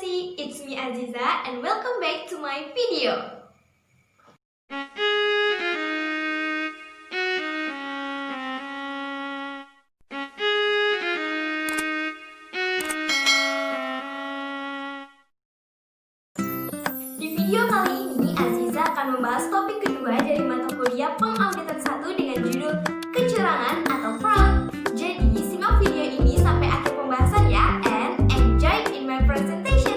Klasifikasi, it's me Aziza and welcome back to my video. Di video kali ini Aziza akan membahas topik kedua dari mata kuliah Pengauditan 1 dengan judul Kecurangan atau Fraud. Jadi simak video ini sampai akhir pembahasan ya, and enjoy in my presentation.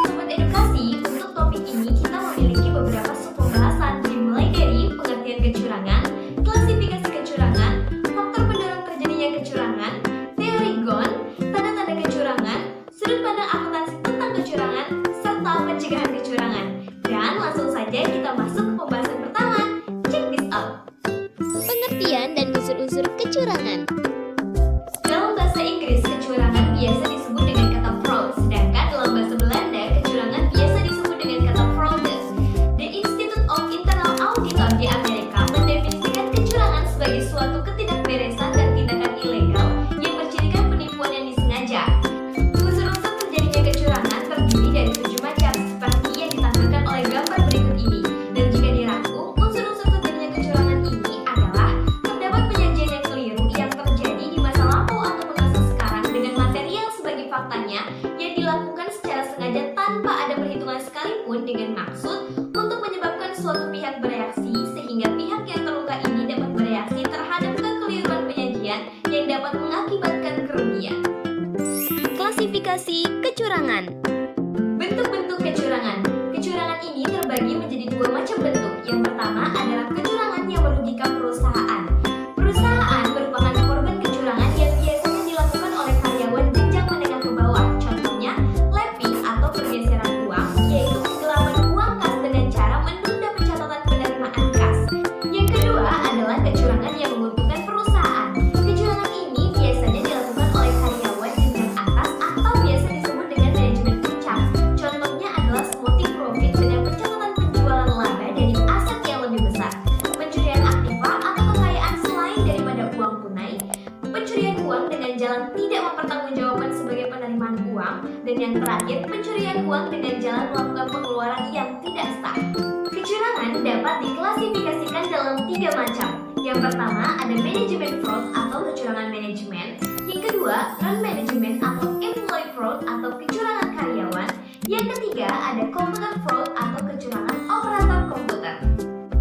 Sobat edukasi, untuk topik ini kita memiliki beberapa sub pembahasan, dimulai dari pengertian kecurangan, klasifikasi kecurangan, faktor pendorong terjadinya kecurangan, teori Ghosn, tanda-tanda kecurangan, sudut pandang akuntansi tentang kecurangan, serta pencegahan kecurangan. Dan langsung saja kita masuk ke pembahasan pertama. Check this out. Pengertian dan unsur-unsur kecurangan. Dalam bahasa Inggris, kecurangan biasa disebut dengan kata fraud, sedangkan dalam bahasa Belanda, kecurangan biasa disebut dengan kata fraudes. The Institute of Internal Auditor di Amerika mendefinisikan kecurangan sebagai suatu ketidakberesan dan tindakan ilegal yang bercirikan penipuan yang disengaja. Unsur-unsur terjadinya kecurangan terdiri dari 7 macam, seperti yang ditampilkan oleh gambar berikut ini. Dan jika dirangkum, unsur-unsur terjadinya kecurangan ini adalah terdapat penyajian yang keliru yang terjadi di masa lampau atau masa sekarang dengan material sebagai faktanya yang dilakukan secara sengaja tanpa ada perhitungan sekalipun dengan maksud untuk menyebabkan suatu pihak bereaksi sehingga pihak yang terluka ini dapat bereaksi terhadap kekeliruan penyajian yang dapat mengakibatkan kerugian. Klasifikasi kecurangan. Bentuk-bentuk kecurangan. Kecurangan ini terbagi menjadi 2 macam bentuk. Yang pertama adalah kecurangan yang merugikan perusahaan. Perusahaan merupakan korban kecurangan yang biasanya dilakukan oleh karyawan jenjang menengah ke bawah. Contohnya, lapping atau pergeseran uang, yaitu penggelapan uang kas dengan cara menunda pencatatan penerimaan kas. Yang kedua adalah kecurangan yang menguntungkan perusahaan. Kecurangan ini biasanya dilakukan oleh karyawan jenjang atas atau biasa disebut dengan manajemen puncak. Contohnya adalah splitting profit dengan pencatatan penjualan laba dari aset yang lebih besar, pencurian aktiva atau kekayaan selain daripada uang tunai, pencurian uang dengan jalan tidak mempertanggungjawabkan sebagai penerimaan uang, dan yang terakhir pencurian uang dengan jalan melakukan pengeluaran yang tidak sah. Kecurangan dapat diklasifikasikan dalam 3 macam. Yang pertama ada manajemen fraud atau kecurangan manajemen. Yang kedua non-manajemen atau employee fraud atau kecurangan karyawan. Yang ketiga ada computer fraud atau kecurangan operator komputer.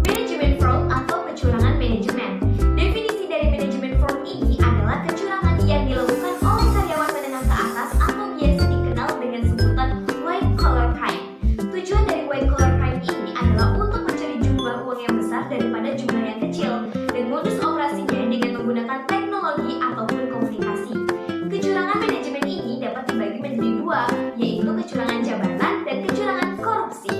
Manajemen fraud atau kecurangan manajemen. Definisi dari manajemen fraud ini adalah kecurangan yang dilakukan oleh karyawan menengah ke atas atau biasa dikenal dengan sebutan white collar crime. Tujuan dari white collar crime ini adalah untuk mencari jumlah uang yang besar daripada jumlah yang kecil, dan modus operasinya dengan menggunakan teknologi ataupun komunikasi. Kecurangan manajemen ini dapat dibagi menjadi 2, yaitu kecurangan jabatan dan kecurangan korupsi.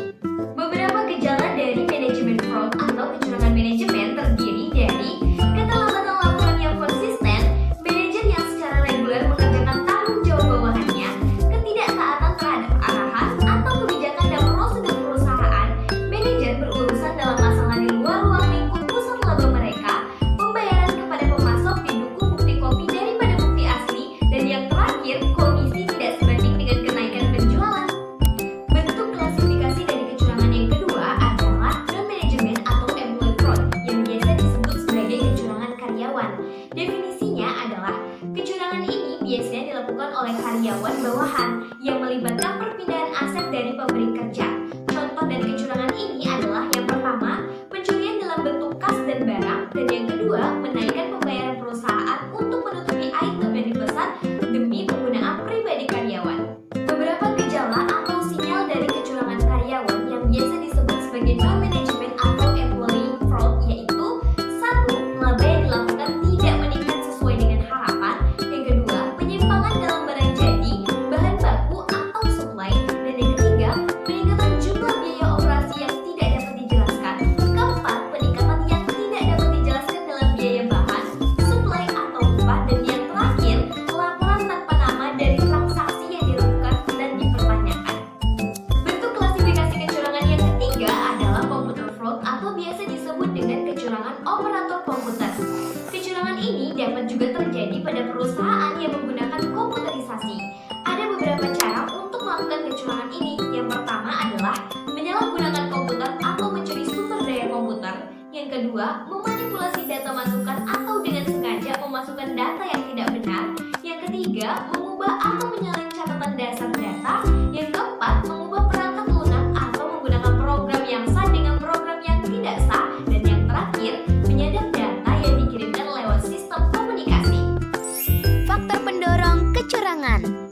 Beberapa gejala dari manajemen fraud atau kecurangan manajemen terdiri dari keterlambatan laporan yang konsisten, manajer yang secara reguler mengerjakan tanggung jawab bawahannya, ketidaktaatan terhadap arahan atau kebijakan dan prosedur perusahaan, manajer berurusan dalam masalah di luar ruang lingkup pusat laba mereka, pembayaran kepada pemasok didukung bukti kopi daripada bukti asli, dan yang terakhir komisi tidak sebanding dengan kenaikan penjualan. Bentuk klasifikasi dari kecurangan yang kedua adalah non-manajemen atau employee fraud yang biasa disebut sebagai kecurangan karyawan. Definisinya adalah kecurangan ini biasanya dilakukan oleh karyawan bawahan yang melibatkan perpindahan aset dari pemberi kerja. Contoh dari kecurangan ini adalah yang pertama, pencurian dalam bentuk kas dan barang, dan yang kedua, menaikkan pembayaran perusahaan untuk menutupi item yang dipesan demi penggunaan pribadi karyawan. Beberapa gejala atau sinyal dari kecurangan karyawan yang biasa disebut sebagai non-management atau employee fraud yaitu 1. Laba yang dilakukan tidak meningkat sesuai dengan harapan. Yang kedua, penyimpangan dalam barang jadi, bahan baku atau supply. Dan yang ketiga, peningkatan jumlah biaya operasi yang tidak dapat dijelaskan. Keempat, peningkatan yang tidak dapat dijelaskan dalam biaya bahan kecurangan ini. Yang pertama adalah menyalahgunakan komputer atau mencuri sumber daya komputer. Yang kedua, memanipulasi data masukan atau dengan sengaja memasukkan data yang tidak benar. Yang ketiga, mengubah atau menyalahi catatan dasar data. Yang keempat, mengubah perangkat lunak atau menggunakan program yang sah dengan program yang tidak sah. Dan yang terakhir, menyadap data yang dikirimkan lewat sistem komunikasi. Faktor pendorong kecurangan.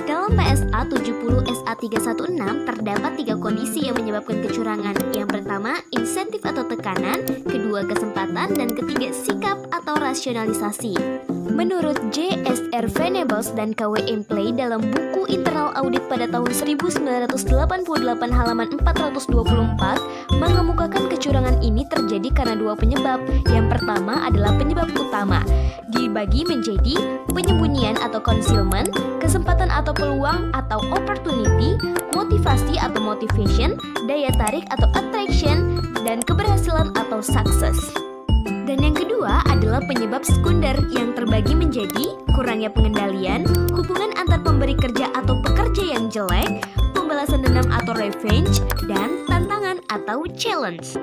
Dalam PSA 70 SA 316 terdapat 3 kondisi yang menyebabkan kecurangan. Yang pertama, insentif atau tekanan, kedua, kesempatan, dan ketiga, sikap atau rasionalisasi. Menurut J.S.R. Venables dan K.W. Empley dalam buku internal audit pada tahun 1988 halaman 424 mengemukakan kecurangan ini terjadi karena 2 penyebab. Yang pertama adalah penyebab utama, dibagi menjadi penyembunyian atau concealment, kesempatan atau peluang atau opportunity, motivasi atau motivation, daya tarik atau attraction, dan keberhasilan atau success. Dan yang kedua adalah penyebab sekunder yang terbagi menjadi kurangnya pengendalian, hubungan antar pemberi kerja atau pekerja yang jelek, pembalasan dendam atau revenge, dan tantangan atau challenge.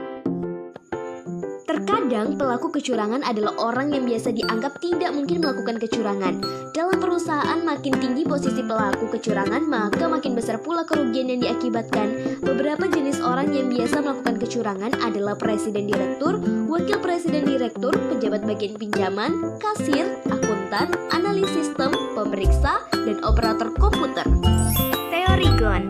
Terkadang pelaku kecurangan adalah orang yang biasa dianggap tidak mungkin melakukan kecurangan. Dalam perusahaan makin tinggi posisi pelaku kecurangan, maka makin besar pula kerugian yang diakibatkan. Beberapa jenis orang yang biasa melakukan kecurangan adalah presiden direktur, wakil presiden direktur, pejabat bagian pinjaman, kasir, akuntan, analis sistem, pemeriksa, dan operator komputer. Teori Ghosn.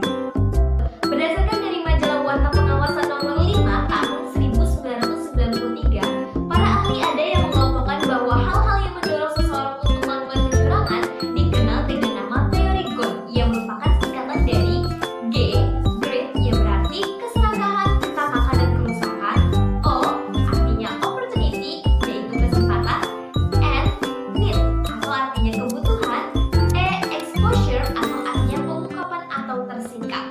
Berdasarkan dari majalah Warta Pengawasan nomor 5 tahun 1993, para ahli ada yang mengelompokkan bahwa hal-hal yang mendorong seseorang untuk melakukan kecurangan dikenal dengan nama teori Ghosn, yang merupakan singkatan dari G, greed, yang berarti keserakahan, ketamakan, dan kerusakan. O, artinya opportunity, yaitu kesempatan. N, need, atau artinya kebutuhan. E, exposure, atau artinya pengungkapan atau tersingkap.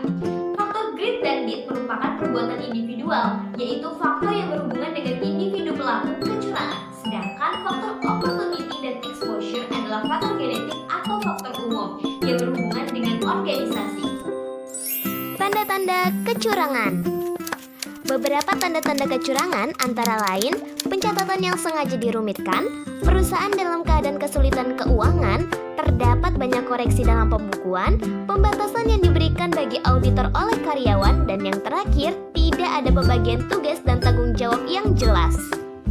Faktor greed dan need merupakan perbuatan individual, yaitu faktor yang berhubungan dengan individu pelaku kecurangan. Sedangkan faktor opportunity dan exposure adalah faktor genetik atau faktor umum yang berhubungan dengan organisasi. Tanda-tanda kecurangan. Beberapa tanda-tanda kecurangan antara lain pencatatan yang sengaja dirumitkan, perusahaan dalam keadaan kesulitan keuangan, terdapat banyak koreksi dalam pembukuan, pembatasan yang diberikan bagi auditor oleh karyawan, dan yang terakhir, tidak ada pembagian tugas dan tanggung jawab yang jelas.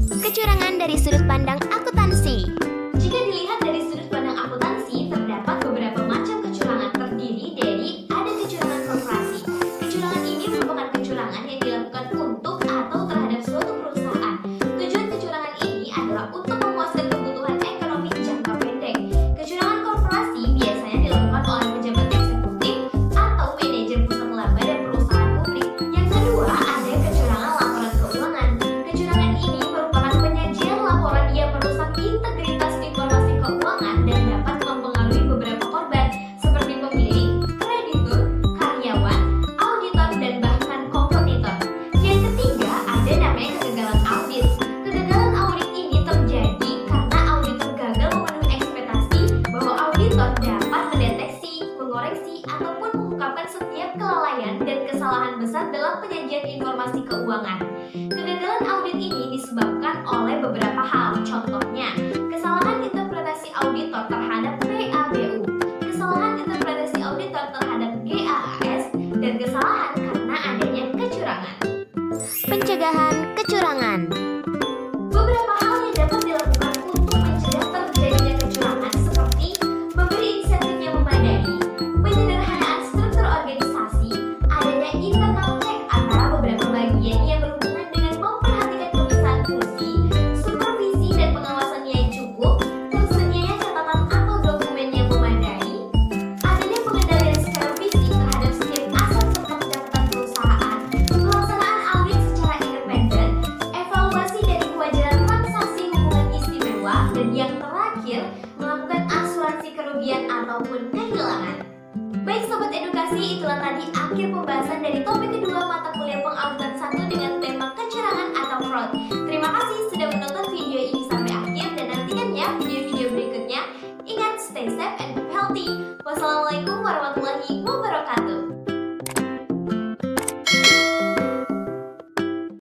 Kecurangan dari sudut pandang akuntansi. Jika dilihat dari sudut pandang akuntansi, terdapat beberapa macam kecurangan, terdiri dari ada kecurangan korporasi. Kecurangan ini merupakan kecurangan yang dilakukan untuk atau terhadap suatu perusahaan. Tujuan kecurangan ini adalah untuk memuaskan kebutuhan ekonomi jangka pendek. Kecurangan korporasi biasanya dilakukan oleh pejabat eksekutif atau manajer pusat laba dan perusahaan publik. Yang kedua, ada kecurangan laporan keuangan. Kecurangan ini merupakan penyajian laporan yang merusak integritas informasi keuangan dan dapat mempengaruhi beberapa korban seperti pemilik, kreditur, karyawan, auditor, dan bahkan kompetitor. Yang ketiga, ada namanya kegagalan audit. Kegagalan audit ini terjadi karena auditor gagal memenuhi ekspektasi bahwa auditor dapat mendeteksi, mengoreksi, ataupun mengungkapkan setiap kelalaian dan kesalahan besar dalam penyajian informasi keuangan. Kegagalan audit ini disebabkan oleh beberapa hal, contohnya kesalahan interpretasi auditor terhadap PABU, kesalahan interpretasi auditor terhadap GAAS, dan kesalahan karena adanya kecurangan. Pencegahan kecurangan. Beberapa hal yang dapat dilakukan untuk mencegah terjadinya kecurangan seperti memberi insentif yang memadai, penyederhanaan struktur organisasi, adanya internal check antara beberapa bagian yang berhubungan dengan memperhatikan pemisahan fungsi, supervisi dan pengawasan yang cukup, tersedianya catatan atau dokumen yang memadai, adanya pengendalian secara fisik terhadap setiap aset serta pencatatan perusahaan, pelaksanaan audit secara independen, evaluasi dari kewajaran transaksi hubungan istimewa, dan yang terakhir, melakukan asuransi kerugian ataupun kehilangan. Baik Sobat Edukasi, itulah tadi akhir pembahasan dari topik kedua mata kuliah pengauditan 1 dengan tema kecurangan atau fraud. Terima kasih sudah menonton video ini sampai akhir dan nantikan ya video-video berikutnya. Ingat, stay safe and keep healthy. Wassalamualaikum